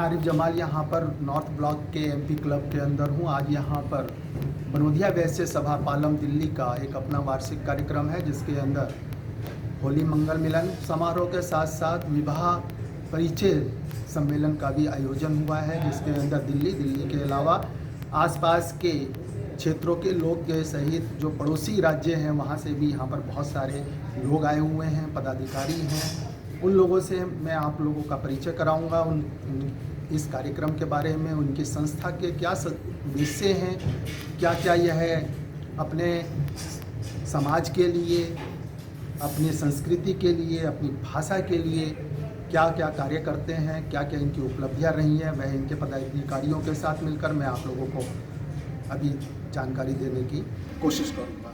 आरिफ जमाल यहाँ पर north block के एमपी क्लब के अंदर हूँ। आज यहाँ पर बनोधिया वैश्य सभा पालम दिल्ली का एक अपना वार्षिक कार्यक्रम है, जिसके अंदर होली मंगल मिलन समारोह के साथ साथ विवाह परिचय सम्मेलन का भी आयोजन हुआ है, जिसके अंदर दिल्ली के अलावा आसपास के क्षेत्रों के लोग के सहित जो पड़ोसी राज्य हैं वहाँ से भी यहाँ पर बहुत सारे लोग आए हुए हैं, पदाधिकारी हैं। उन लोगों से मैं आप लोगों का परिचय कराऊंगा, इस कार्यक्रम के बारे में, उनकी संस्था के क्या उद्देश्य हैं, क्या क्या यह अपने समाज के लिए, अपनी संस्कृति के लिए, अपनी भाषा के लिए क्या क्या कार्य करते हैं, क्या क्या इनकी उपलब्धियां रही हैं, वह इनके पदाधिकारियों के साथ मिलकर मैं आप लोगों को अभी जानकारी देने की कोशिश करूँगा।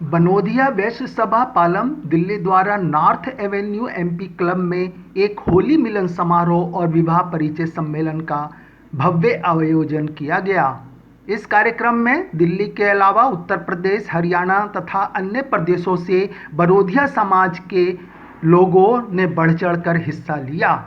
बनोधिया वैश्य सभा पालम दिल्ली द्वारा नॉर्थ एवेन्यू एमपी क्लब में एक होली मिलन समारोह और विवाह परिचय सम्मेलन का भव्य आयोजन किया गया। इस कार्यक्रम में दिल्ली के अलावा उत्तर प्रदेश, हरियाणा तथा अन्य प्रदेशों से बनोधिया समाज के लोगों ने बढ़ चढ़कर हिस्सा लिया।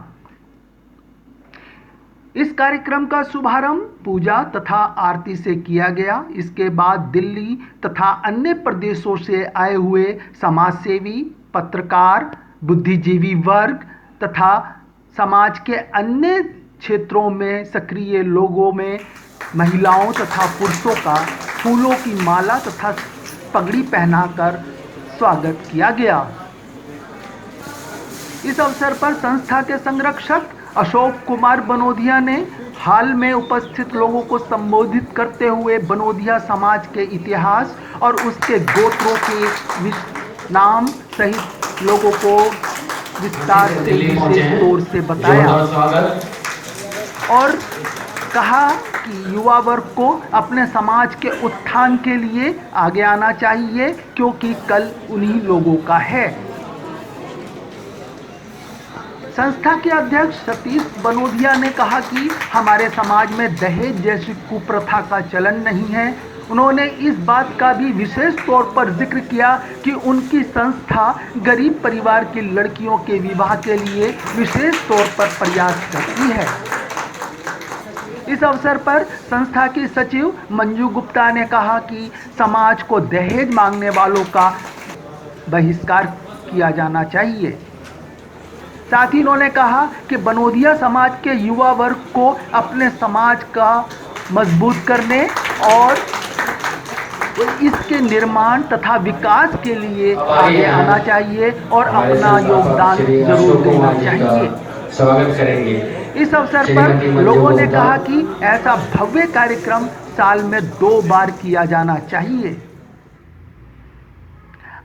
इस कार्यक्रम का शुभारंभ पूजा तथा आरती से किया गया। इसके बाद दिल्ली तथा अन्य प्रदेशों से आए हुए समाजसेवी, पत्रकार, बुद्धिजीवी वर्ग तथा समाज के अन्य क्षेत्रों में सक्रिय लोगों में महिलाओं तथा पुरुषों का फूलों की माला तथा पगड़ी पहनाकर स्वागत किया गया। इस अवसर पर संस्था के संरक्षक अशोक कुमार बनोधिया ने हाल में उपस्थित लोगों को संबोधित करते हुए बनोधिया समाज के इतिहास और उसके गोत्रों के नाम सहित लोगों को विस्तार से विशेष तौर से बताया और कहा कि युवा वर्ग को अपने समाज के उत्थान के लिए आगे आना चाहिए, क्योंकि कल उन्हीं लोगों का है। संस्था के अध्यक्ष सतीश बनोधिया ने कहा कि हमारे समाज में दहेज जैसी कुप्रथा का चलन नहीं है। उन्होंने इस बात का भी विशेष तौर पर जिक्र किया कि उनकी संस्था गरीब परिवार की लड़कियों के विवाह के लिए विशेष तौर पर प्रयास करती है। इस अवसर पर संस्था की सचिव मंजू गुप्ता ने कहा कि समाज को दहेज मांगने वालों का बहिष्कार किया जाना चाहिए। साथ ही उन्होंने कहा कि बनोधिया समाज के युवा वर्ग को अपने समाज का मजबूत करने और इसके निर्माण तथा विकास के लिए आगे आना चाहिए और अपना योगदान जरूर देना चाहिए। स्वागत करेंगे। इस अवसर पर लोगों ने कहा कि ऐसा भव्य कार्यक्रम साल में 2 बार किया जाना चाहिए।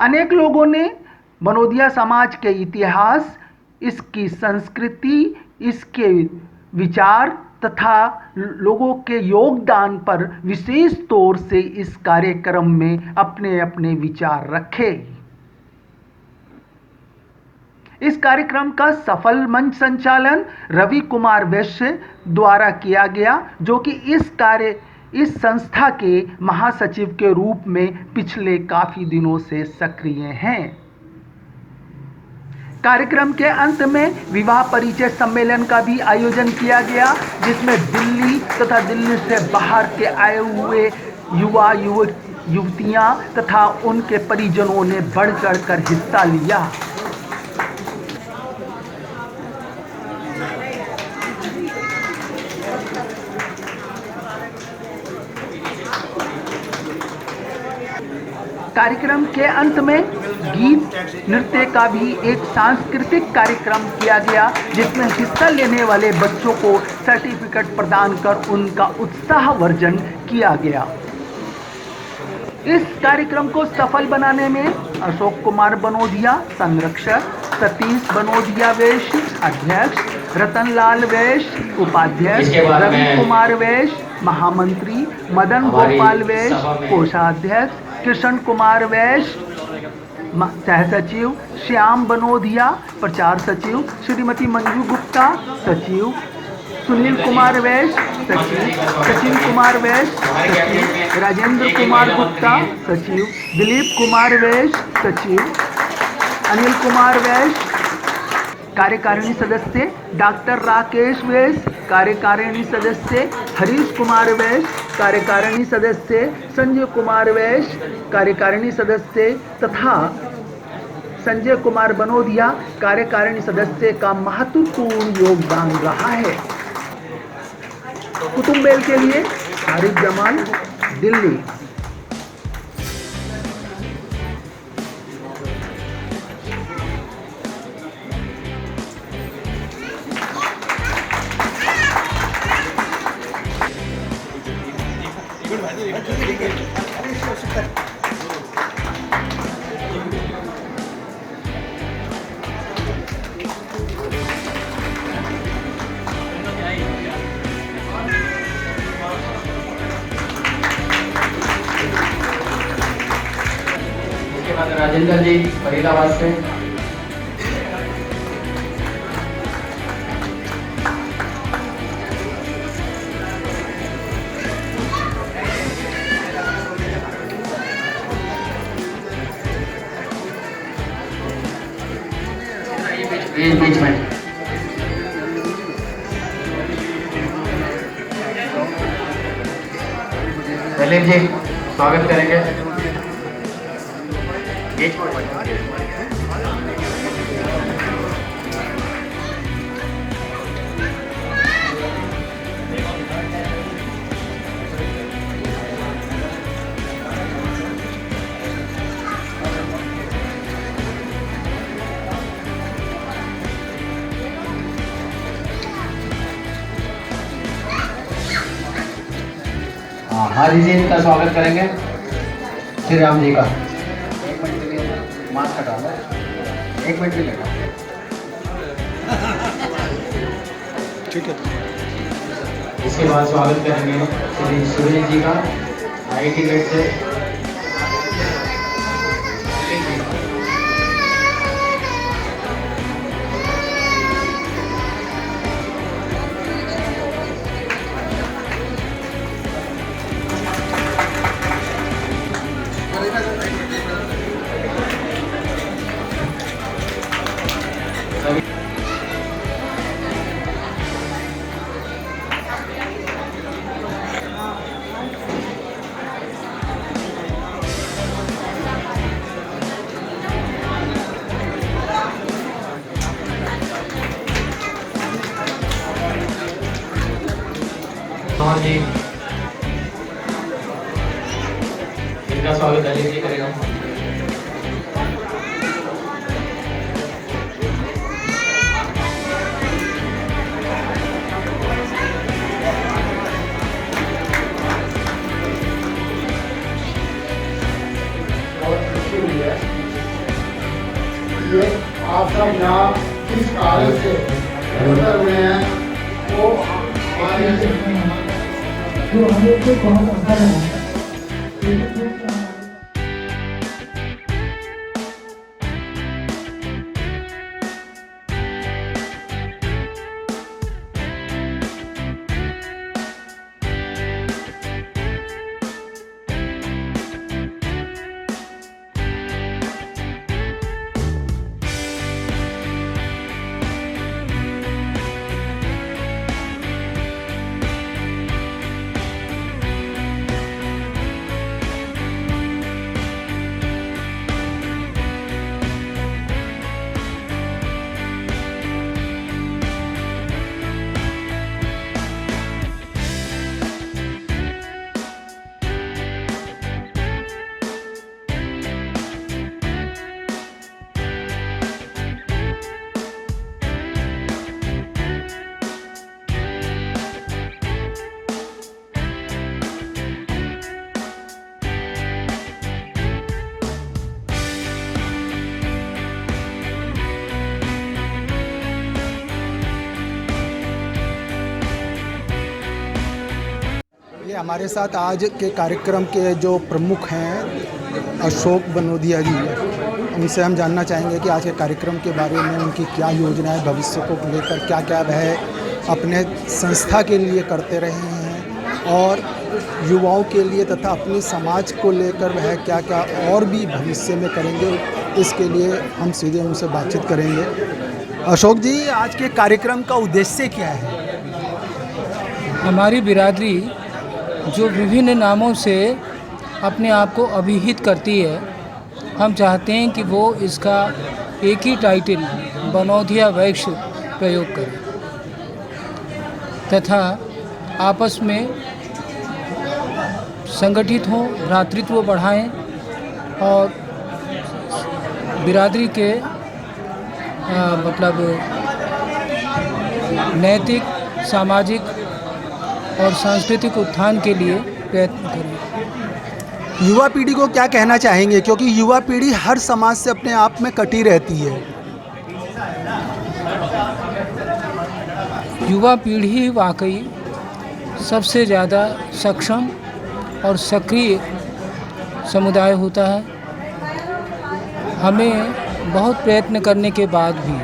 अनेक लोगों ने बनोधिया समाज के इतिहास, इसकी संस्कृति, इसके विचार तथा लोगों के योगदान पर विशेष तौर से इस कार्यक्रम में अपने अपने विचार रखे। इस कार्यक्रम का सफल मंच संचालन रवि कुमार वैश्य द्वारा किया गया, जो कि इस संस्था के महासचिव के रूप में पिछले काफी दिनों से सक्रिय हैं। कार्यक्रम के अंत में विवाह परिचय सम्मेलन का भी आयोजन किया गया, जिसमें दिल्ली तथा दिल्ली से बाहर के आए हुए युवा युवतियां तथा उनके परिजनों ने बढ़ चढ़कर हिस्सा लिया। कार्यक्रम के अंत में गीत नृत्य का भी एक सांस्कृतिक कार्यक्रम किया गया, जिसमें हिस्सा लेने वाले बच्चों को सर्टिफिकेट प्रदान कर उनका उत्साहवर्धन किया गया। इस कार्यक्रम को सफल बनाने में अशोक कुमार बनोधिया संरक्षक, सतीश बनोधिया वैश्य अध्यक्ष, रतनलाल वैश्य उपाध्यक्ष, रवि कुमार वैश्य महामंत्री, मदन गोपाल वैश्य कोषाध्यक्ष, कृष्ण कुमार वैश्य सह सचिव, श्याम बनोधिया प्रचार सचिव, श्रीमती मंजू गुप्ता सचिव, सुनील कुमार वैश्य सचिव, सचिन कुमार वैश्य सचिव, राजेंद्र कुमार गुप्ता सचिव, दिलीप कुमार वैश्य सचिव, अनिल कुमार वैश्य, कार्यकारिणी सदस्य डॉक्टर राकेश वैश्य, कार्यकारिणी सदस्य हरीश कुमार वैश्य, कार्यकारिणी सदस्य संजय कुमार वैश्य, कार्यकारिणी सदस्य तथा संजय कुमार बनोदिया कार्यकारिणी सदस्य का महत्वपूर्ण योगदान रहा है। कुतुंबेल के लिए आरिफ जमाल, दिल्ली। राजेंद्र जी फरीदाबाद से, बीच में ललित जी स्वागत करेंगे। हाजी जी का स्वागत करेंगे। श्री राम जी का मास्क हटा लो, 1 मिनट भी लेगा। ठीक है। इसके बाद स्वागत करेंगे श्री सूर्य जी का IIT गेट से। जी इनका स्वागत ललित जी करेगा। ये आप सब यहाँ किस कारण से गुजर हुए हैं वो जो हमें को बहुत अच्छा लगा। ये हमारे साथ आज के कार्यक्रम के जो प्रमुख हैं अशोक बनोदिया जी, उनसे हम जानना चाहेंगे कि आज के कार्यक्रम के बारे में उनकी क्या योजना है, भविष्य को लेकर क्या क्या वह अपने संस्था के लिए करते रहे हैं और युवाओं के लिए तथा अपने समाज को लेकर वह क्या क्या और भी भविष्य में करेंगे, इसके लिए हम सीधे उनसे बातचीत करेंगे। अशोक जी, आज के कार्यक्रम का उद्देश्य क्या है? हमारी बिरादरी जो विभिन्न नामों से अपने आप को अभिहित करती है, हम चाहते हैं कि वो इसका एक ही टाइटल बनोधिया वैश्य प्रयोग करें तथा आपस में संगठित हों, भ्रातृत्व बढ़ाएं और बिरादरी के मतलब नैतिक, सामाजिक और सांस्कृतिक उत्थान के लिए प्रयत्न करें। युवा पीढ़ी को क्या कहना चाहेंगे, क्योंकि युवा पीढ़ी हर समाज से अपने आप में कटी रहती है? युवा पीढ़ी वाकई सबसे ज़्यादा सक्षम और सक्रिय समुदाय होता है। हमें बहुत प्रयत्न करने के बाद भी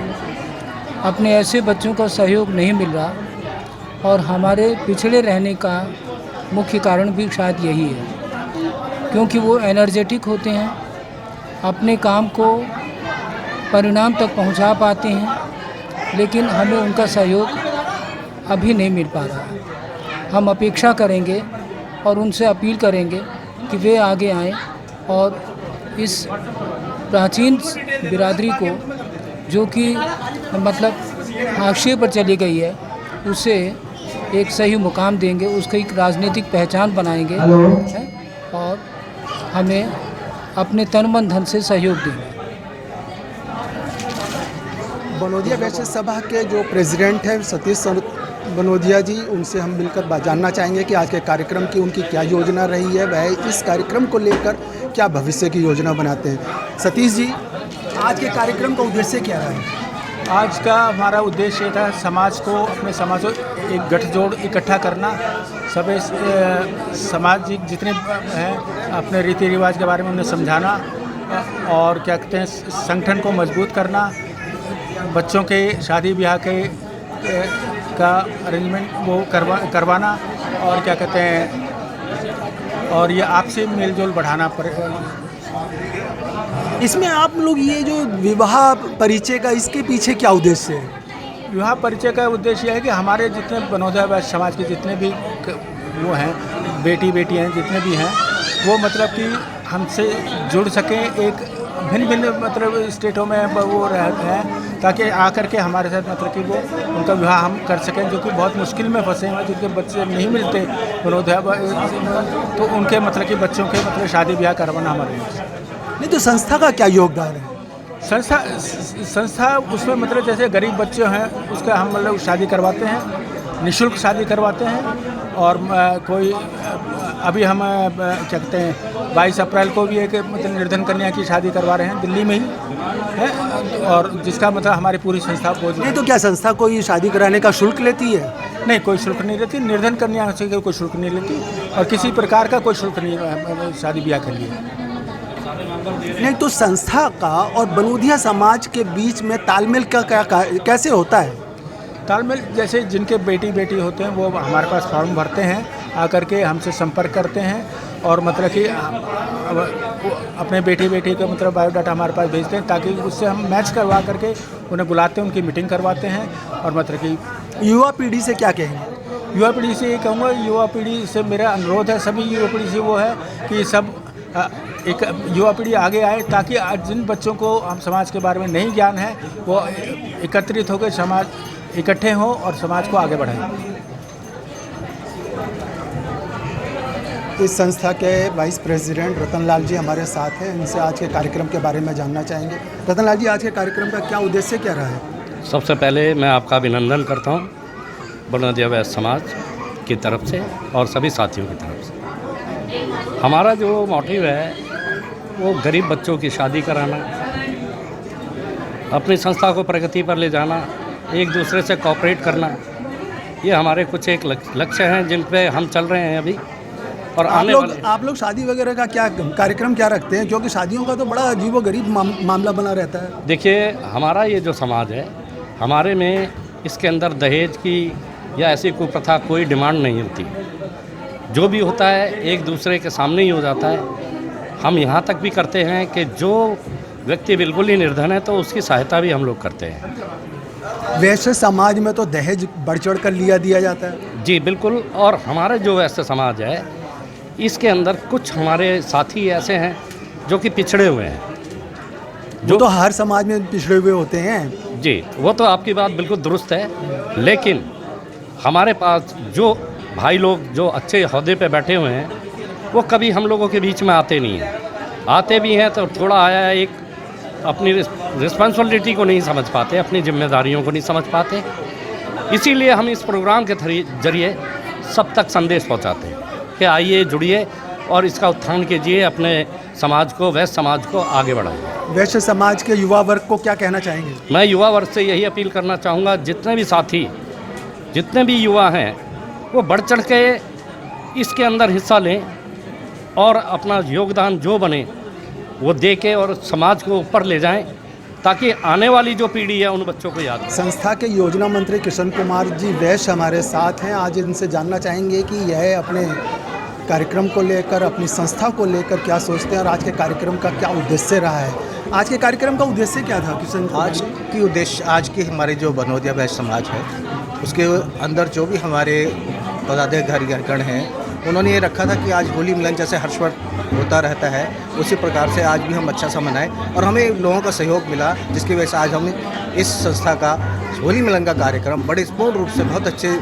अपने ऐसे बच्चों का सहयोग नहीं मिल रहा और हमारे पिछड़े रहने का मुख्य कारण भी शायद यही है, क्योंकि वो एनर्जेटिक होते हैं, अपने काम को परिणाम तक पहुंचा पाते हैं, लेकिन हमें उनका सहयोग अभी नहीं मिल पा रहा। हम अपेक्षा करेंगे और उनसे अपील करेंगे कि वे आगे आएं और इस प्राचीन बिरादरी को, जो कि मतलब हाशिए पर चली गई है, उसे एक सही मुकाम देंगे, उसकी एक राजनीतिक पहचान बनाएंगे और हमें अपने तन मन धन से सहयोग देंगे। बनोधिया वैश्य सभा के जो प्रेसिडेंट हैं सतीश बनोधिया जी, उनसे हम मिलकर जानना चाहेंगे कि आज के कार्यक्रम की उनकी क्या योजना रही है, वह इस कार्यक्रम को लेकर क्या भविष्य की योजना बनाते हैं। सतीश जी, आज के कार्यक्रम का उद्देश्य क्या रहा है? आज का हमारा उद्देश्य ये था समाज को, अपने समाज को एक गठजोड़ इकट्ठा करना, सभी सामाजिक जितने हैं अपने रीति रिवाज के बारे में उन्हें समझाना और क्या कहते हैं संगठन को मजबूत करना, बच्चों के शादी ब्याह के का अरेंजमेंट वो करवाना और क्या कहते हैं और ये आपसी मेलजोल बढ़ाना इसमें आप लोग ये जो विवाह परिचय का, इसके पीछे क्या उद्देश्य है? विवाह परिचय का उद्देश्य है कि हमारे जितने बनोधिया वैश्य समाज के जितने भी वो हैं बेटी हैं जितने भी हैं, वो मतलब कि हमसे जुड़ सकें, एक भिन्न भिन्न मतलब स्टेटों में वो रहते हैं, ताकि आकर के हमारे साथ मतलब कि वो उनका विवाह हम कर सकें, जो कि बहुत मुश्किल में फंसे हैं, जिनके बच्चे नहीं मिलते बनोधिया, तो उनके मतलब कि बच्चों के मतलब शादी ब्याह करवाना हमारे नहीं। तो संस्था का क्या योगदान है? संस्था उसमें मतलब जैसे गरीब बच्चे हैं उसका हम मतलब शादी करवाते हैं, निःशुल्क शादी करवाते हैं। और कोई अभी हम क्या कहते हैं 22 अप्रैल को भी एक मतलब निर्धन कन्या की शादी करवा रहे हैं दिल्ली में ही है, और जिसका मतलब हमारी पूरी संस्था बोझ नहीं। तो क्या संस्था कोई शादी कराने का शुल्क लेती है? नहीं, कोई शुल्क नहीं लेती, निर्धन कन्या से कोई शुल्क नहीं लेती और किसी प्रकार का कोई शुल्क नहीं शादी ब्याह के लिए। नहीं, तो संस्था का और बनोधिया समाज के बीच में तालमेल का कैसे होता है? तालमेल जैसे जिनके बेटी होते हैं वो हमारे पास फॉर्म भरते हैं, आकर के हमसे संपर्क करते हैं और मतलब कि अपने बेटी का मतलब बायोडाटा हमारे पास भेजते हैं, ताकि उससे हम मैच करवा करके उन्हें बुलाते हैं, उनकी मीटिंग करवाते हैं। और मतलब कि युवा पीढ़ी से क्या कहेंगे? युवा पीढ़ी से ये कहूँगा, युवा पीढ़ी से मेरा अनुरोध है, सभी युवा पीढ़ी से वो है कि सब एक युवा पीढ़ी आगे आए, ताकि आज जिन बच्चों को हम समाज के बारे में नहीं ज्ञान है वो एकत्रित होकर समाज इकट्ठे हों और समाज को आगे बढ़ाएं। इस संस्था के वाइस प्रेसिडेंट रतनलाल जी हमारे साथ हैं, इनसे आज के कार्यक्रम के बारे में जानना चाहेंगे। रतनलाल जी, आज के कार्यक्रम का क्या उद्देश्य क्या रहा है? सबसे पहले मैं आपका अभिनंदन करता हूँ बनोधिया वैश्य समाज की तरफ से और सभी साथियों की तरफ से। हमारा जो मोटिव है वो गरीब बच्चों की शादी कराना, अपनी संस्था को प्रगति पर ले जाना, एक दूसरे से कोऑपरेट करना, ये हमारे कुछ एक लक्ष्य हैं जिन पे हम चल रहे हैं अभी। और आप लोग शादी वगैरह का क्या कार्यक्रम क्या रखते हैं, क्योंकि शादियों का तो बड़ा अजीबोगरीब मामला बना रहता है? देखिए, हमारा ये जो समाज है, हमारे में इसके अंदर दहेज की या ऐसी कुप्रथा कोई डिमांड नहीं होती। जो भी होता है एक दूसरे के सामने ही हो जाता है। हम यहाँ तक भी करते हैं कि जो व्यक्ति बिल्कुल ही निर्धन है तो उसकी सहायता भी हम लोग करते हैं। वैश्य समाज में तो दहेज बढ़ चढ़ कर लिया जाता है। जी बिल्कुल। और हमारे जो वैश्य समाज है इसके अंदर कुछ हमारे साथी ऐसे हैं जो कि पिछड़े हुए हैं। जो तो हर समाज में पिछड़े हुए होते हैं। जी वो तो आपकी बात बिल्कुल दुरुस्त है, लेकिन हमारे पास जो भाई लोग जो अच्छे ओहदे पे बैठे हुए हैं वो कभी हम लोगों के बीच में आते नहीं हैं। आते भी हैं तो थोड़ा आया एक अपनी रिस्पॉन्सिबिलिटी को नहीं समझ पाते, अपनी जिम्मेदारियों को नहीं समझ पाते। इसीलिए हम इस प्रोग्राम के जरिए सब तक संदेश पहुंचाते हैं कि आइए जुड़िए और इसका उत्थान कीजिए, अपने समाज को, वैश्य समाज को आगे बढ़ाइए। वैश्य समाज के युवा वर्ग को क्या कहना चाहेंगे? मैं युवा वर्ग से यही अपील करना चाहूँगा, जितने भी साथी, जितने भी युवा हैं वो बढ़ चढ़ के इसके अंदर हिस्सा लें और अपना योगदान जो बने वो दे के और समाज को ऊपर ले जाएं, ताकि आने वाली जो पीढ़ी है उन बच्चों को याद। संस्था के योजना मंत्री किशन कुमार जी वैश्य हमारे साथ हैं। आज इनसे जानना चाहेंगे कि यह अपने कार्यक्रम को लेकर, अपनी संस्था को लेकर क्या सोचते हैं और आज के कार्यक्रम का क्या उद्देश्य रहा है। आज के कार्यक्रम का उद्देश्य क्या था किशन? आज की हमारे जो बनोदिया वैश्य समाज है उसके अंदर जो भी हमारे पदाधिकारीगण हैं उन्होंने ये रखा था कि आज होली मिलन जैसे हर वर्ष होता रहता है उसी प्रकार से आज भी हम अच्छा सा मनाएं, और हमें लोगों का सहयोग मिला जिसकी वजह से आज हम इस संस्था का होली मिलन का कार्यक्रम बड़े पूर्ण रूप से बहुत अच्छे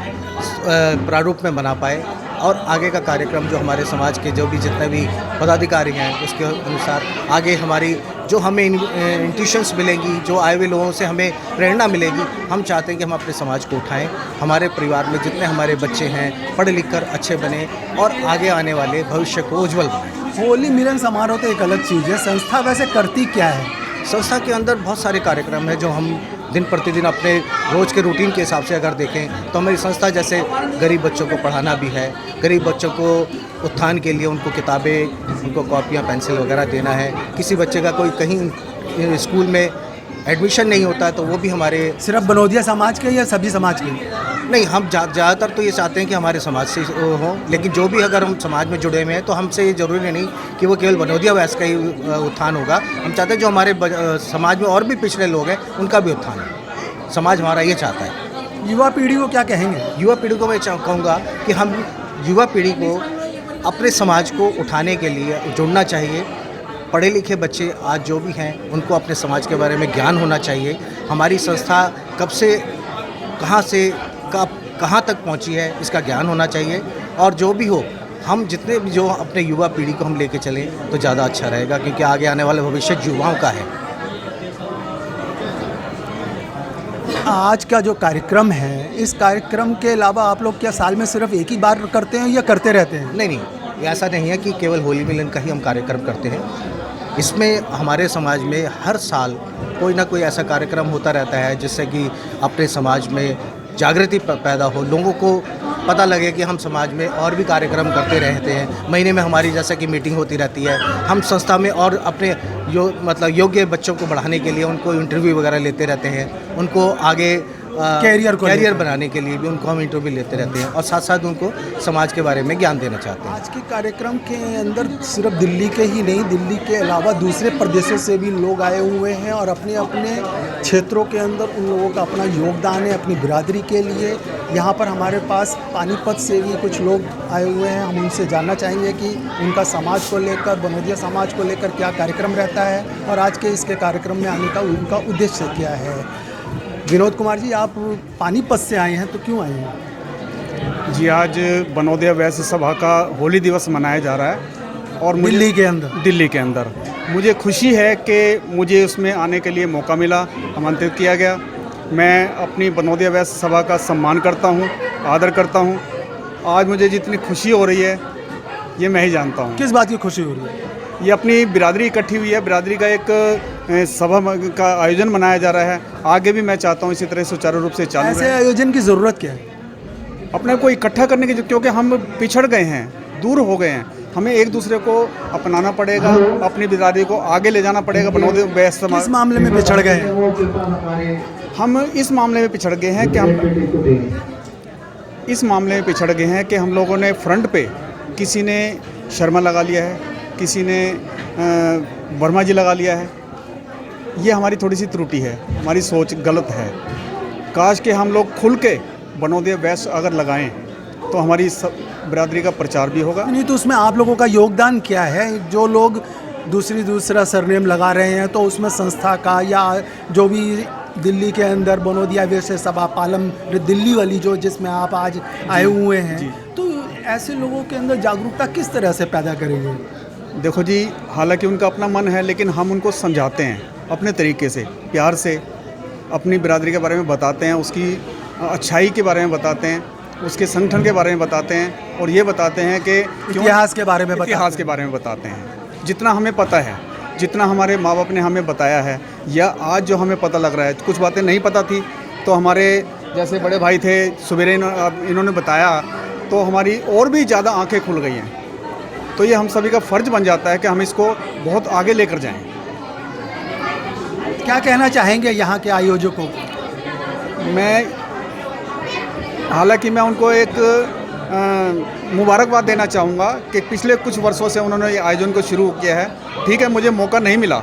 प्रारूप में बना पाए। और आगे का कार्यक्रम जो हमारे समाज के जो भी जितने भी पदाधिकारी हैं उसके अनुसार आगे हमारी जो हमें इंट्यूशंस मिलेंगी, जो आए हुए लोगों से हमें प्रेरणा मिलेगी, हम चाहते हैं कि हम अपने समाज को उठाएं, हमारे परिवार में जितने हमारे बच्चे हैं पढ़ लिख कर अच्छे बने और आगे आने वाले भविष्य को उज्जवल बनाएं। होली मिलन समारोह तो एक अलग चीज़ है, संस्था वैसे करती क्या है? संस्था के अंदर बहुत सारे कार्यक्रम हैं जो हम दिन प्रतिदिन अपने रोज़ के रूटीन के हिसाब से अगर देखें तो हमारी संस्था जैसे गरीब बच्चों को पढ़ाना भी है, गरीब बच्चों को उत्थान के लिए उनको किताबें, उनको कॉपियाँ, पेंसिल वगैरह देना है। किसी बच्चे का कोई कहीं स्कूल में एडमिशन नहीं होता है तो वो भी हमारे सिर्फ बनोदिया समाज के या सभी समाज के? नहीं, हम ज़्यादातर तो ये चाहते हैं कि हमारे समाज से हो, लेकिन जो भी अगर हम समाज में जुड़े हुए हैं तो हमसे ये ज़रूरी नहीं कि वो केवल बनोदिया वैश्य का ही उत्थान होगा। हम चाहते हैं जो हमारे समाज में और भी पिछड़े लोग हैं उनका भी उत्थान है। समाज हमारा ये चाहता है। युवा पीढ़ी को क्या कहेंगे? युवा पीढ़ी को मैं कहूँगा कि हम युवा पीढ़ी को अपने समाज को उठाने के लिए जुड़ना चाहिए। पढ़े लिखे बच्चे आज जो भी हैं उनको अपने समाज के बारे में ज्ञान होना चाहिए। हमारी संस्था कब से कहाँ तक पहुंची है इसका ज्ञान होना चाहिए, और जो भी हो हम जितने भी जो अपने युवा पीढ़ी को हम लेके चलें तो ज़्यादा अच्छा रहेगा, क्योंकि आगे आने वाला भविष्य युवाओं का है। आज का जो कार्यक्रम है, इस कार्यक्रम के अलावा आप लोग क्या साल में सिर्फ एक ही बार करते हैं या करते रहते हैं? नहीं, ऐसा नहीं है कि केवल होली मिलन का ही हम कार्यक्रम करते हैं। इसमें हमारे समाज में हर साल कोई ना कोई ऐसा कार्यक्रम होता रहता है जिससे कि अपने समाज में जागृति पैदा हो, लोगों को पता लगे कि हम समाज में और भी कार्यक्रम करते रहते हैं। महीने में हमारी जैसे कि मीटिंग होती रहती है, हम संस्था में और अपने योग्य बच्चों को बढ़ाने के लिए उनको इंटरव्यू वगैरह लेते रहते हैं, उनको आगे कैरियर बनाने के लिए भी उनको हम इंटरव्यू लेते रहते हैं, और साथ साथ उनको समाज के बारे में ज्ञान देना चाहते हैं। आज के कार्यक्रम के अंदर सिर्फ दिल्ली के ही नहीं, दिल्ली के अलावा दूसरे प्रदेशों से भी लोग आए हुए हैं और अपने अपने क्षेत्रों के अंदर उन लोगों का अपना योगदान है अपनी बिरादरी के लिए। यहाँ पर हमारे पास पानीपत से भी कुछ लोग आए हुए हैं, हम उनसे जानना चाहेंगे कि उनका समाज को लेकर, बनोदिया समाज को लेकर क्या कार्यक्रम रहता है और आज के इसके कार्यक्रम में आने का उनका उद्देश्य क्या है। विनोद कुमार जी, आप पानीपत से आए हैं तो क्यों आए हैं? जी, आज बनोदिया वैश्य सभा का होली दिवस मनाया जा रहा है और दिल्ली के अंदर मुझे खुशी है कि मुझे उसमें आने के लिए मौका मिला, आमंत्रित किया गया। मैं अपनी बनोदिया वैश्य सभा का सम्मान करता हूँ, आदर करता हूँ। आज मुझे जितनी खुशी हो रही है ये मैं ही जानता हूँ। किस बात की खुशी हो रही है? ये अपनी बिरादरी इकट्ठी हुई है, बिरादरी का एक सभा का आयोजन मनाया जा रहा है। आगे भी मैं चाहता हूँ इसी तरह सुचारू रूप से चालू रहे। ऐसे आयोजन की ज़रूरत क्या है? अपने को इकट्ठा करने की, क्योंकि हम पिछड़ गए हैं, दूर हो गए हैं। हमें एक दूसरे को अपनाना पड़ेगा, अपनी बिरादरी को आगे ले जाना पड़ेगा। बनोदिया वैश्य समाज किस मामले में पिछड़ गए हैं? हम इस मामले में पिछड़ गए हैं कि हम लोगों ने फ्रंट पे किसी ने शर्मा लगा लिया है, किसी ने वर्मा जी लगा लिया है। ये हमारी थोड़ी सी त्रुटि है, हमारी सोच गलत है। काश के हम लोग खुल के बनोदिया वैश्य अगर लगाएं तो हमारी बिरादरी का प्रचार भी होगा। नहीं तो उसमें आप लोगों का योगदान क्या है? जो लोग दूसरा सरनेम लगा रहे हैं तो उसमें संस्था का या जो भी दिल्ली के अंदर बनोदिया वैश्य सभा पालम दिल्ली वाली जो जिसमें आप आज आए हुए हैं, तो ऐसे लोगों के अंदर जागरूकता किस तरह से पैदा करेंगे? देखो जी, हालांकि उनका अपना मन है, लेकिन हम उनको समझाते हैं अपने तरीके से, प्यार से, अपनी बिरादरी के बारे में बताते हैं, उसकी अच्छाई के बारे में बताते हैं, उसके संगठन के बारे में बताते हैं, और ये बताते हैं कि इतिहास के बारे में बताते हैं जितना हमें पता है, जितना हमारे माँ बाप ने हमें बताया है, या आज जो हमें पता लग रहा है। कुछ बातें नहीं पता थी तो हमारे जैसे बड़े भाई थे सवेरे इन्होंने बताया तो हमारी और भी ज़्यादा आंखें खुल गई हैं। तो ये हम सभी का फ़र्ज़ बन जाता है कि हम इसको बहुत आगे लेकर जाएं। क्या कहना चाहेंगे यहाँ के आयोजकों को? हालांकि मैं उनको एक मुबारकबाद देना चाहूँगा कि पिछले कुछ वर्षों से उन्होंने ये आयोजन को शुरू किया है। ठीक है, मुझे मौका नहीं मिला,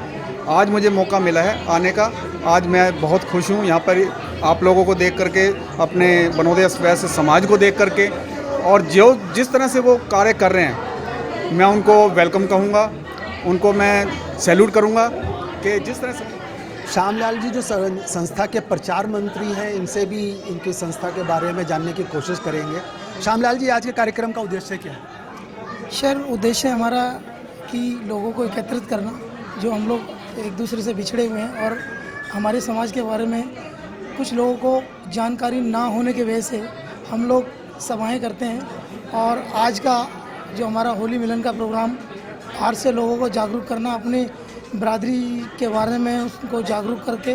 आज मुझे मौका मिला है आने का। आज मैं बहुत खुश हूँ यहाँ पर आप लोगों को देख करके, अपने बनोदिया वैश्य समाज को देख करके, और जिस तरह से वो कार्य कर रहे हैं मैं उनको वेलकम कहूँगा, उनको मैं सैल्यूट करूँगा कि जिस तरह से। श्यामलाल जी जो संस्था के प्रचार मंत्री हैं, इनसे भी इनकी संस्था के बारे में जानने की कोशिश करेंगे। श्यामलाल जी, आज के कार्यक्रम का उद्देश्य क्या है? सर, उद्देश्य हमारा कि लोगों को एकत्रित करना, जो हम लोग एक दूसरे से बिछड़े हुए हैं और हमारे समाज के बारे में कुछ लोगों को जानकारी ना होने की वजह से हम लोग सभाएं करते हैं। और आज का जो हमारा होली मिलन का प्रोग्राम, आज से लोगों को जागरूक करना, अपने बिरादरी के बारे में उनको जागरूक करके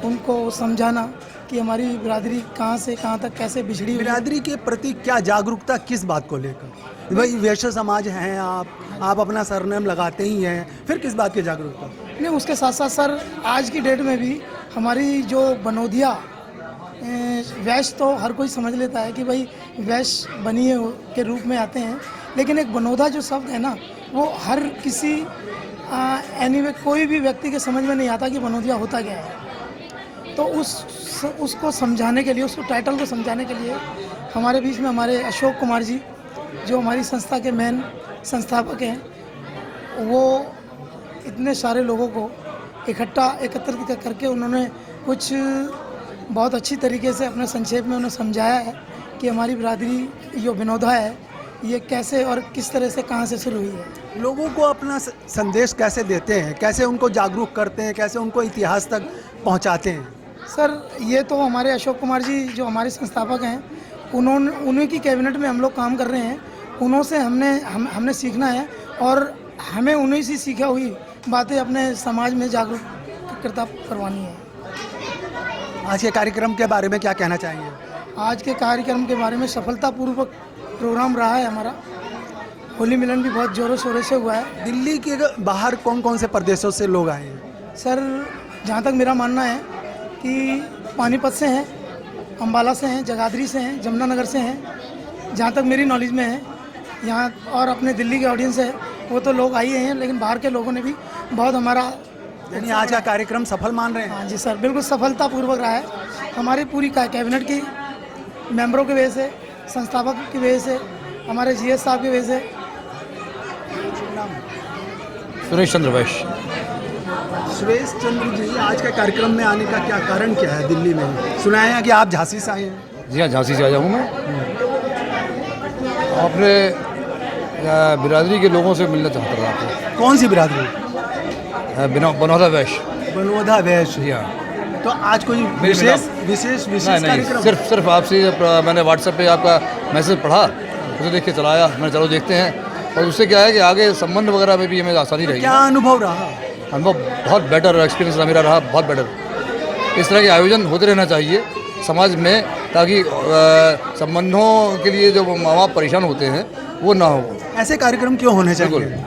उनको समझाना कि हमारी बिरादरी कहाँ से कहाँ तक कैसे बिछड़ी हुई है। बिरादरी के प्रति क्या जागरूकता, किस बात को लेकर? भाई वैश्य समाज हैं आप अपना सरनेम लगाते ही हैं, फिर किस बात की जागरूकता? नहीं, उसके साथ साथ सर, आज की डेट में भी हमारी जो बनोदिया वैश्य तो हर कोई समझ लेता है कि भाई वैश्य बनिए के रूप में आते हैं, लेकिन एक बनोदा जो शब्द है ना, वो हर किसी एनीवे कोई भी व्यक्ति के समझ में नहीं आता कि बनोदिया होता क्या है। तो उसको समझाने के लिए, उसको टाइटल को समझाने के लिए हमारे बीच में हमारे अशोक कुमार जी, जो हमारी संस्था के मेन संस्थापक हैं, वो इतने सारे लोगों को एकत्रित करके उन्होंने कुछ बहुत अच्छी तरीके से अपने संक्षेप में उन्हें समझाया है कि हमारी बिरादरी जो विनोदा है ये कैसे और किस तरह से कहाँ से शुरू हुई है। लोगों को अपना संदेश कैसे देते हैं, कैसे उनको जागरूक करते हैं, कैसे उनको इतिहास तक पहुंचाते हैं? सर, ये तो हमारे अशोक कुमार जी जो हमारे संस्थापक हैं, उन्हीं की कैबिनेट में हम लोग काम कर रहे हैं। उन्हों से हमने सीखना है और हमें उन्हीं से सीखा हुई बातें अपने समाज में जागरूकता करवानी है। आज के कार्यक्रम के बारे में क्या कहना चाहेंगे? आज के कार्यक्रम के बारे में सफलतापूर्वक प्रोग्राम रहा है हमारा। होली मिलन भी बहुत ज़ोरों शोरों से हुआ है। दिल्ली के बाहर कौन कौन से प्रदेशों से लोग आए हैं? सर, जहाँ तक मेरा मानना है कि पानीपत से हैं, अम्बाला से हैं, जगाधरी से हैं, जमुनानगर से हैं, जहाँ तक मेरी नॉलेज में है यहाँ। और अपने दिल्ली के ऑडियंस है वो तो लोग आए हैं, लेकिन बाहर के लोगों ने भी बहुत हमारा, यानी आज का कार्यक्रम सफल मान रहे हैं? हाँ जी सर, बिल्कुल सफलतापूर्वक रहा है। हमारी पूरी कैबिनेट की मेंबरों की वजह से, संस्थापक की वजह से, हमारे जीएस साहब की वजह से। सुरेश चंद्र वैश्य। सुरेश चंद्र जी, आज के कार्यक्रम में आने का क्या कारण क्या है? दिल्ली में सुना है कि आप झांसी से आए हैं। जी हाँ, झांसी से आया हूँ मैं। अपने बिरादरी के लोगों से मिलना चाहता था आपको। कौन सी बिरादरी? बनोदा वैश्य। बनोदा वैश्य। जी हाँ। तो आज कोई विशेष कार्यक्रम? सिर्फ आपसे मैंने व्हाट्सएप पे आपका मैसेज पढ़ा, उसे देख के चला आया। मैंने चलो देखते हैं, और उससे क्या है कि आगे संबंध वगैरह में भी हमें आसानी रहेगी। क्या अनुभव रहा? अनुभव बहुत बेटर एक्सपीरियंस मेरा रहा, बहुत बेटर। इस तरह के आयोजन होते रहना चाहिए समाज में, ताकि संबंधों के लिए जो माँ बाप परेशान होते हैं वो ना हो। ऐसे कार्यक्रम क्यों होने चाहिए?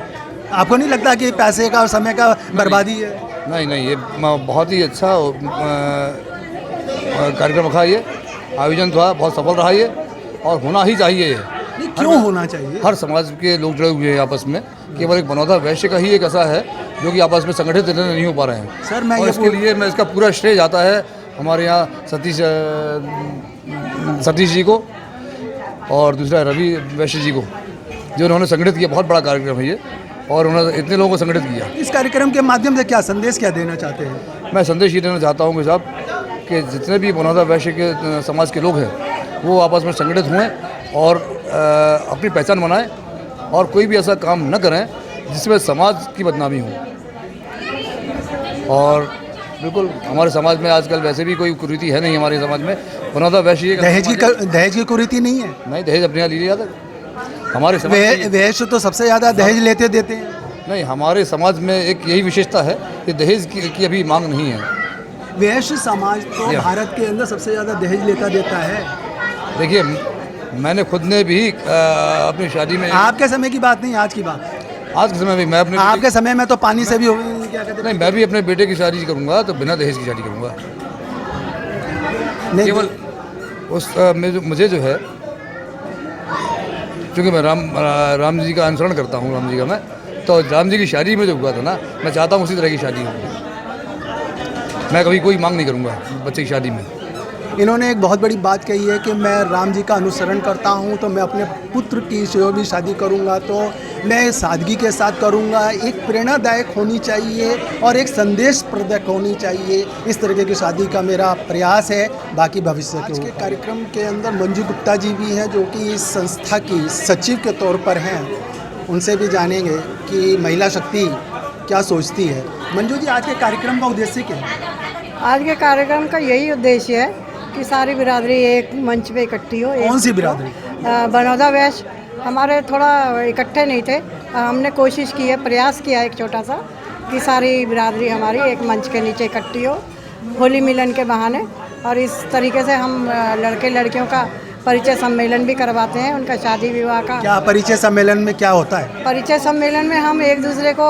आपको नहीं लगता कि पैसे का और समय का बर्बादी है? नहीं, ये बहुत ही अच्छा कार्यक्रम रखा। ये आयोजन था, बहुत सफल रहा ये, और होना ही चाहिए। क्यों होना चाहिए? हर समाज के लोग जुड़े हुए हैं आपस में। केवल एक बनौधा वैश्य का ही एक ऐसा है जो कि आपस में संगठित नहीं हो पा रहे हैं सर मैं और इसके लिए मैं इसका पूरा श्रेय जाता है हमारे यहाँ सतीश जी को और दूसरा रवि वैश्य जी को, जो उन्होंने संगठित किया। बहुत बड़ा कार्यक्रम है ये और उन्होंने इतने लोगों को संगठित किया। इस कार्यक्रम के माध्यम से क्या संदेश क्या देना चाहते हैं? मैं संदेश ये देना चाहता हूँ कि साहब कि जितने भी बनौधा वैश्य के समाज के लोग हैं वो आपस में संगठित हुए और अपनी पहचान बनाएं और कोई भी ऐसा काम न करें जिसमें समाज की बदनामी हो। और बिल्कुल हमारे समाज में आजकल वैसे भी कोई कुरीति है नहीं हमारे समाज में। बनौधा वैश्य दहेज की कुरीति नहीं है? नहीं, दहेज अपने यहाँ लीजिए जाता हमारे समाज वैश्य तो सबसे ज़्यादा दहेज लेते देते हैं। नहीं, हमारे समाज में एक यही विशेषता है कि दहेज की अभी मांग नहीं है। वैश्य समाज तो भारत के अंदर सबसे ज़्यादा दहेज लेता देता है। देखिए मैंने खुद ने भी अपनी शादी में, आपके समय की बात नहीं, आज की बात। आज के समय में मैं अपने, आपके समय में तो पानी से भी क्या कहते हैं? नहीं, मैं भी अपने बेटे की शादी करूंगा तो बिना दहेज की शादी करूंगा। केवल उस मुझे जो है, क्योंकि मैं राम जी का अनुसरण करता हूँ, राम जी का मैं, तो राम जी की शादी में जो हुआ था ना, मैं चाहता हूँ उसी तरह की शादी हो। मैं कभी कोई मांग नहीं करूँगा बच्चे की शादी में। इन्होंने एक बहुत बड़ी बात कही है कि मैं राम जी का अनुसरण करता हूं तो मैं अपने पुत्र की जो भी शादी करूंगा तो मैं सादगी के साथ करूंगा, एक प्रेरणादायक होनी चाहिए और एक संदेश प्रदक होनी चाहिए। इस तरीके की शादी का मेरा प्रयास है। बाकी भविष्य के कार्यक्रम के अंदर मंजू गुप्ता जी भी हैं जो कि इस संस्था की सचिव के तौर पर हैं। उनसे भी जानेंगे कि महिला शक्ति क्या सोचती है। मंजू जी, आज के कार्यक्रम का उद्देश्य क्या है? आज के कार्यक्रम का यही उद्देश्य है कि सारी बिरादरी एक मंच पे इकट्ठी हो। कौन सी बिरादरी? बनौधा वैश्य हमारे थोड़ा इकट्ठे नहीं थे, हमने कोशिश की है, प्रयास किया एक छोटा सा कि सारी बिरादरी हमारी एक मंच के नीचे इकट्ठी हो होली मिलन के बहाने। और इस तरीके से हम लड़के लड़कियों का परिचय सम्मेलन भी करवाते हैं, उनका शादी विवाह का। क्या परिचय सम्मेलन में क्या होता है? परिचय सम्मेलन में हम एक दूसरे को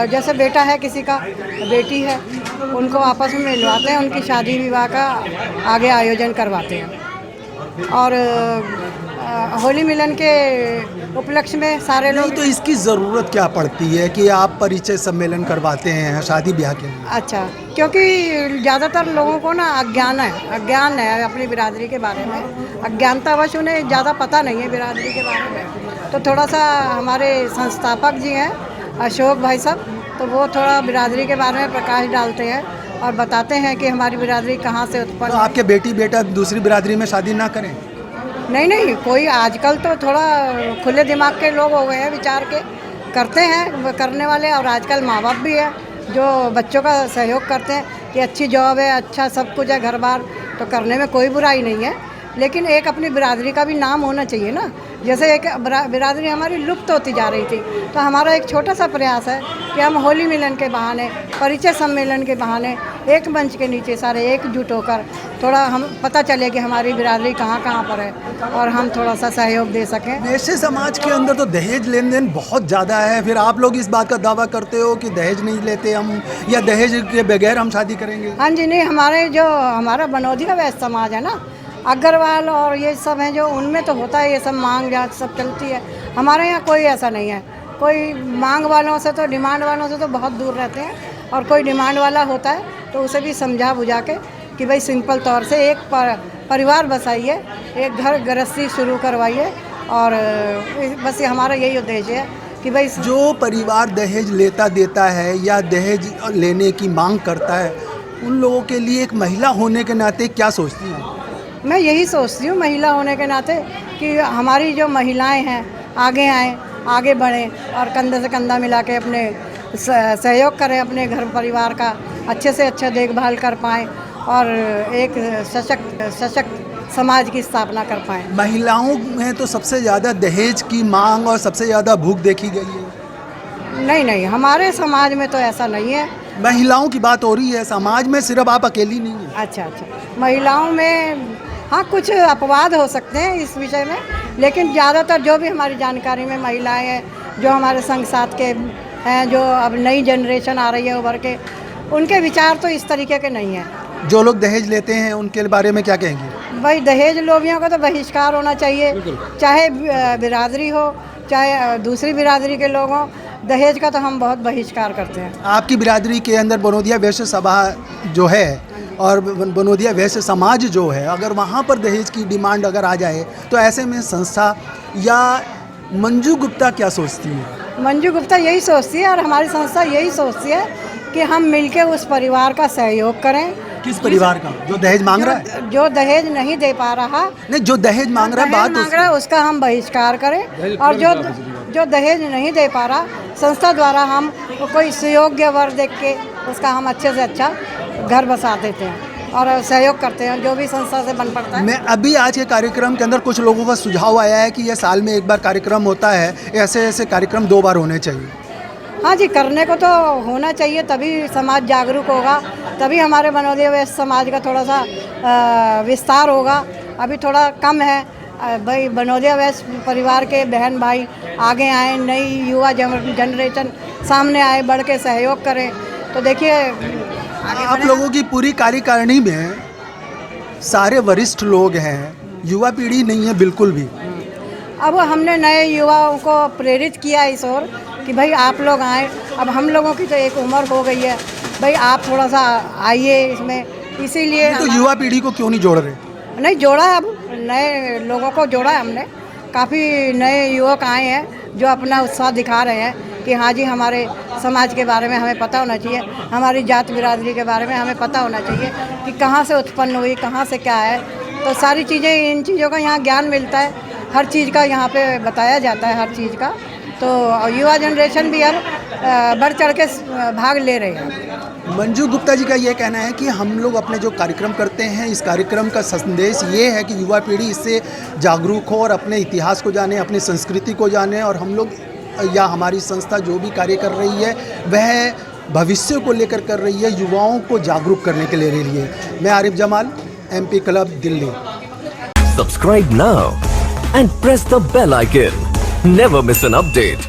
जैसे बेटा है किसी का, बेटी है, उनको आपस में मिलवाते हैं, उनकी शादी विवाह का आगे आयोजन करवाते हैं। और होली मिलन के उपलक्ष्य में सारे लोग। तो इसकी ज़रूरत क्या पड़ती है कि आप परिचय सम्मेलन करवाते हैं शादी ब्याह के लिए? अच्छा, क्योंकि ज़्यादातर लोगों को ना अज्ञान है अपनी बिरादरी के बारे में। अज्ञानतावश उन्हें ज़्यादा पता नहीं है बिरादरी के बारे में। तो थोड़ा सा हमारे संस्थापक जी हैं अशोक भाई साहब, तो वो थोड़ा बिरादरी के बारे में प्रकाश डालते हैं और बताते हैं कि हमारी बिरादरी कहाँ से उत्पन्न। तो आपके बेटी बेटा दूसरी बिरादरी में शादी ना करें? नहीं, कोई आजकल तो थोड़ा खुले दिमाग के लोग हो गए हैं, विचार के करते हैं करने वाले। और आजकल माँ बाप भी है जो बच्चों का सहयोग करते हैं कि अच्छी जॉब है, अच्छा सब कुछ है, घर बार, तो करने में कोई बुराई नहीं है। लेकिन एक अपनी बिरादरी का भी नाम होना चाहिए ना। जैसे एक बिरादरी हमारी लुप्त होती जा रही थी, तो हमारा एक छोटा सा प्रयास है कि हम होली मिलन के बहाने, परिचय सम्मेलन के बहाने एक मंच के नीचे सारे एकजुट होकर थोड़ा हम पता चले कि हमारी बिरादरी कहाँ कहाँ पर है और हम थोड़ा सा सहयोग दे सकें। वैसे समाज के अंदर तो दहेज लेन देन बहुत ज़्यादा है, फिर आप लोग इस बात का दावा करते हो कि दहेज नहीं लेते हम, या दहेज के बगैर हम शादी करेंगे? हाँ जी, नहीं, हमारा बनौधिया वैश्य समाज है ना, अग्रवाल और ये सब हैं जो, उनमें तो होता है ये सब मांग जांच सब चलती है। हमारे यहाँ कोई ऐसा नहीं है। कोई मांग वालों से तो, डिमांड वालों से तो बहुत दूर रहते हैं, और कोई डिमांड वाला होता है तो उसे भी समझा बुझा के कि भाई सिंपल तौर से एक परिवार बसाइए, एक घर गृहस्थी शुरू करवाइए। और बस ये हमारा यही उद्देश्य है कि भाई जो परिवार दहेज लेता देता है या दहेज लेने की मांग करता है, उन लोगों के लिए एक महिला होने के नाते क्या सोचती हैं? मैं यही सोचती हूँ महिला होने के नाते कि हमारी जो महिलाएं हैं आगे आएँ, आगे बढ़ें और कंधे से कंधा मिला के अपने सहयोग करें, अपने घर परिवार का अच्छे से अच्छा देखभाल कर पाएँ और एक सशक्त समाज की स्थापना कर पाएँ। महिलाओं में तो सबसे ज़्यादा दहेज की मांग और सबसे ज़्यादा भूख देखी गई है। नहीं, हमारे समाज में तो ऐसा नहीं है। महिलाओं की बात हो रही है, समाज में सिर्फ आप अकेली नहीं है। अच्छा, महिलाओं में हाँ कुछ अपवाद हो सकते हैं इस विषय में, लेकिन ज़्यादातर जो भी हमारी जानकारी में महिलाएं हैं जो हमारे संग साथ के हैं, जो अब नई जनरेशन आ रही है उभर के, उनके विचार तो इस तरीके के नहीं हैं। जो लोग दहेज लेते हैं उनके बारे में क्या कहेंगे? भाई दहेज लोभियों का तो बहिष्कार होना चाहिए, चाहे बिरादरी हो चाहे दूसरी बिरादरी के लोग हों। दहेज का तो हम बहुत बहिष्कार करते हैं। आपकी बिरादरी के अंदर बनोदिया वैश्य सभा जो है और बनोदिया वैश्य समाज जो है, अगर वहाँ पर दहेज की डिमांड अगर आ जाए तो ऐसे में संस्था या मंजू गुप्ता क्या सोचती है? मंजू गुप्ता यही सोचती है और हमारी संस्था यही सोचती है कि हम मिलके उस परिवार का सहयोग करें। किस परिवार का? जो दहेज मांग रहा है? जो दहेज नहीं दे पा रहा, नहीं, जो दहेज मांग रहा है, बात मांग रहा है उसका हम बहिष्कार करें। और जो दहेज नहीं दे पा रहा, संस्था द्वारा हम कोई सुयोग्य वर देख के उसका हम अच्छे से अच्छा घर बसा देते हैं और सहयोग करते हैं जो भी संस्था से बन पड़ता है। मैं अभी आज के कार्यक्रम के अंदर कुछ लोगों का सुझाव आया है कि यह साल में एक बार कार्यक्रम होता है, ऐसे विक्रम 2 बार होने चाहिए। हाँ जी, करने को तो होना चाहिए, तभी समाज जागरूक होगा, तभी हमारे बनोदिया वैश्य समाज का थोड़ा सा विस्तार होगा। अभी थोड़ा कम है। भाई बनोदिया वैश्य परिवार के बहन भाई आगे आए, नई युवा जनरेशन सामने आए, बढ़ के सहयोग करें। तो देखिए आप लोगों की पूरी कार्यकारिणी में सारे वरिष्ठ लोग हैं, युवा पीढ़ी नहीं है बिल्कुल भी। अब हमने नए युवाओं को प्रेरित किया इस ओर कि भाई आप लोग आए। अब हम लोगों की तो एक उम्र हो गई है, भाई आप थोड़ा सा आइए इसमें, इसीलिए तो युवा पीढ़ी को क्यों नहीं जोड़ रहे? नहीं जोड़ा है, अब नए लोगों को जोड़ा है हमने। काफ़ी नए युवक आए हैं जो अपना उत्साह दिखा रहे हैं कि हाँ जी, हमारे समाज के बारे में हमें पता होना चाहिए, हमारी जात बिरादरी के बारे में हमें पता होना चाहिए कि कहाँ से उत्पन्न हुई, कहाँ से क्या है। तो सारी चीज़ें, इन चीज़ों का यहाँ ज्ञान मिलता है, हर चीज़ का यहाँ पे बताया जाता है, हर चीज़ का। तो युवा जनरेशन भी अब बढ़ चढ़ के भाग ले रहे हैं। मंजू गुप्ता जी का ये कहना है कि हम लोग अपने जो कार्यक्रम करते हैं, इस कार्यक्रम का संदेश ये है कि युवा पीढ़ी इससे जागरूक हो और अपने इतिहास को जाने, अपनी संस्कृति को जाने, और हम लोग या हमारी संस्था जो भी कार्य कर रही है वह भविष्य को लेकर कर रही है, युवाओं को जागरूक करने के लिए। मैं Arif Jamal, MP club Delhi. Subscribe now and press the bell icon. Never miss an update.